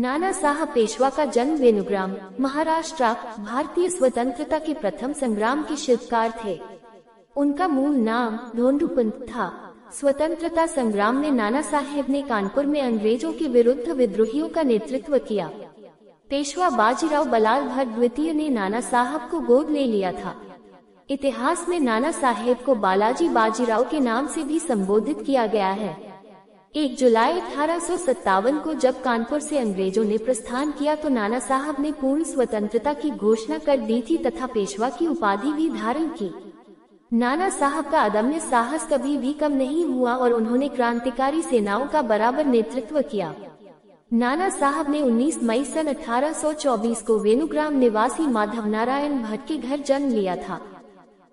नाना साहब पेशवा का जन्म वेणुग्राम, महाराष्ट्र, भारतीय स्वतंत्रता के प्रथम संग्राम के शिल्पकार थे। उनका मूल नाम धोंडूपंत था। स्वतंत्रता संग्राम में नाना साहेब ने कानपुर में अंग्रेजों के विरुद्ध विद्रोहियों का नेतृत्व किया। पेशवा बाजीराव बलाल भट्ट द्वितीय ने नाना साहब को गोद ले लिया था। इतिहास में नाना साहेब को बालाजी बाजीराव के नाम से भी संबोधित किया गया है। 1 जुलाई 1857 को जब कानपुर से अंग्रेजों ने प्रस्थान किया तो नाना साहब ने पूर्ण स्वतंत्रता की घोषणा कर दी थी तथा पेशवा की उपाधि भी धारण की। नाना साहब का अदम्य साहस कभी भी कम नहीं हुआ और उन्होंने क्रांतिकारी सेनाओं का बराबर नेतृत्व किया। नाना साहब ने 19 मई सन 1824 को वेणुग्राम निवासी माधव नारायण भट्ट के घर जन्म लिया था।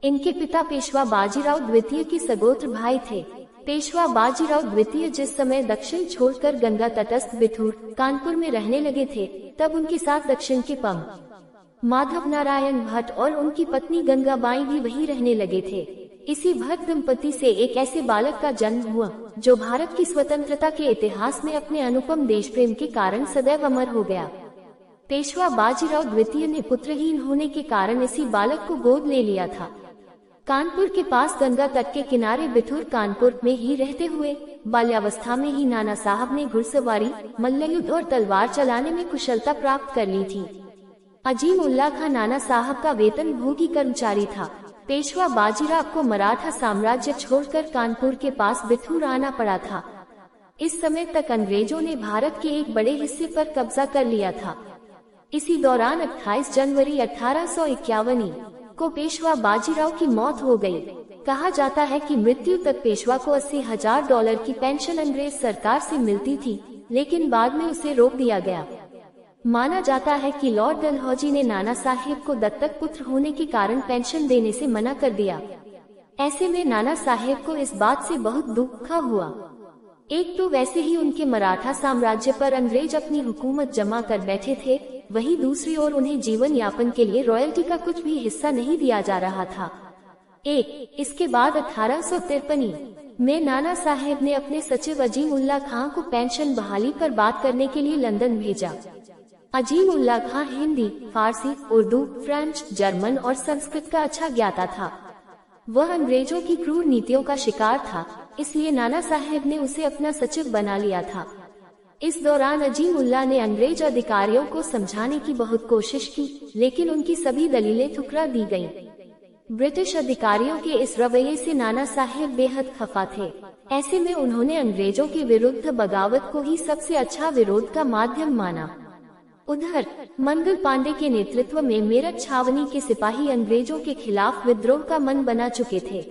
इनके पिता पेशवा बाजीराव द्वितीय के सगोत्र भाई थे। पेशवा बाजीराव द्वितीय जिस समय दक्षिण छोड़कर गंगा तटस्थ बिठूर, कानपुर में रहने लगे थे, तब उनके साथ दक्षिण के पम माधव नारायण भट्ट और उनकी पत्नी गंगाबाई भी वहीं रहने लगे थे। इसी भट्ट दंपति से एक ऐसे बालक का जन्म हुआ जो भारत की स्वतंत्रता के इतिहास में अपने अनुपम देश प्रेम के कारण सदैव अमर हो गया। पेशवा बाजीराव द्वितीय ने पुत्रहीन होने के कारण इसी बालक को गोद ले लिया था। कानपुर के पास गंगा तट के किनारे बिठूर कानपुर में ही रहते हुए बाल्यावस्था में ही नाना साहब ने घुड़सवारी, मल्लयुद्ध और तलवार चलाने में कुशलता प्राप्त कर ली थी। अजीम उल्ला खां नाना साहब का वेतन भोगी कर्मचारी था। पेशवा बाजीराव को मराठा साम्राज्य छोड़कर कानपुर के पास बिठूर आना पड़ा था। इस समय तक अंग्रेजों ने भारत के एक बड़े हिस्से पर कब्जा कर लिया था। इसी दौरान 28 जनवरी 1851 को पेशवा बाजीराव की मौत हो गई। कहा जाता है कि मृत्यु तक पेशवा को $80,000 की पेंशन अंग्रेज सरकार से मिलती थी, लेकिन बाद में उसे रोक दिया गया। माना जाता है कि लॉर्ड डलहौजी ने नाना साहेब को दत्तक पुत्र होने के कारण पेंशन देने से मना कर दिया। ऐसे में नाना साहेब को इस बात से बहुत दुख हुआ। एक तो वैसे ही उनके मराठा साम्राज्य पर अंग्रेज अपनी हुकूमत जमा कर बैठे थे, वहीं दूसरी ओर उन्हें जीवन यापन के लिए रॉयल्टी का कुछ भी हिस्सा नहीं दिया जा रहा था। इसके बाद 1853 में नाना साहेब ने अपने सचिव अजीम उल्ला खां को पेंशन बहाली पर बात करने के लिए लंदन भेजा। अजीम उल्ला खां हिंदी, फारसी, उर्दू, फ्रेंच, जर्मन और संस्कृत का अच्छा ज्ञाता था। वह अंग्रेजों की क्रूर नीतियों का शिकार था, इसलिए नाना साहेब ने उसे अपना सचिव बना लिया था। इस दौरान अजीम उल्ला ने अंग्रेज अधिकारियों को समझाने की बहुत कोशिश की, लेकिन उनकी सभी दलीलें ठुकरा दी गईं। ब्रिटिश अधिकारियों के इस रवैये से नाना साहेब बेहद खफा थे। ऐसे में उन्होंने अंग्रेजों के विरुद्ध बगावत को ही सबसे अच्छा विरोध का माध्यम माना। उधर मंगल पांडे के नेतृत्व में मेरठ छावनी के सिपाही अंग्रेजों के खिलाफ विद्रोह का मन बना चुके थे।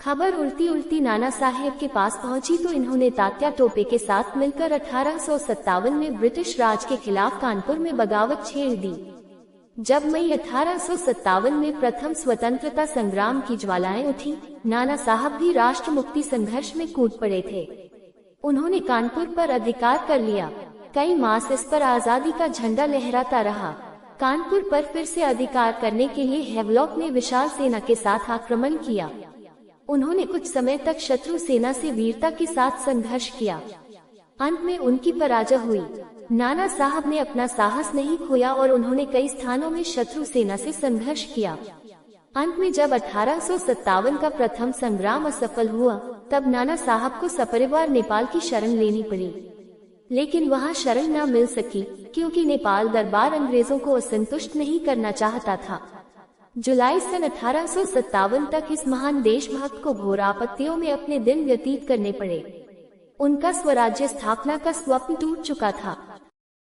खबर उल्टी उल्टी नाना साहेब के पास पहुंची तो इन्होंने तात्या टोपे के साथ मिलकर 1857 में ब्रिटिश राज के खिलाफ कानपुर में बगावत छेड़ दी। जब मई 1857 में प्रथम स्वतंत्रता संग्राम की ज्वालाएं उठी, नाना साहब भी राष्ट्र मुक्ति संघर्ष में कूद पड़े थे। उन्होंने कानपुर पर अधिकार कर लिया। कई मास इस पर आजादी का झंडा लहराता रहा। कानपुर पर फिर से अधिकार करने के लिए हेवलॉक ने विशाल सेना के साथ आक्रमण किया। उन्होंने कुछ समय तक शत्रु सेना से वीरता के साथ संघर्ष किया। अंत में उनकी पराजय हुई। नाना साहब ने अपना साहस नहीं खोया और उन्होंने कई स्थानों में शत्रु सेना से संघर्ष किया। अंत में जब 1857 का प्रथम संग्राम असफल हुआ, तब नाना साहब को सपरिवार नेपाल की शरण लेनी पड़ी। लेकिन वहां शरण न मिल सकी, क्योंकि नेपाल दरबार अंग्रेजों को असंतुष्ट नहीं करना चाहता था। जुलाई सन 1857 तक इस महान देशभक्त को घोर आपत्तियों में अपने दिन व्यतीत करने पड़े। उनका स्वराज्य स्थापना का स्वप्न टूट चुका था।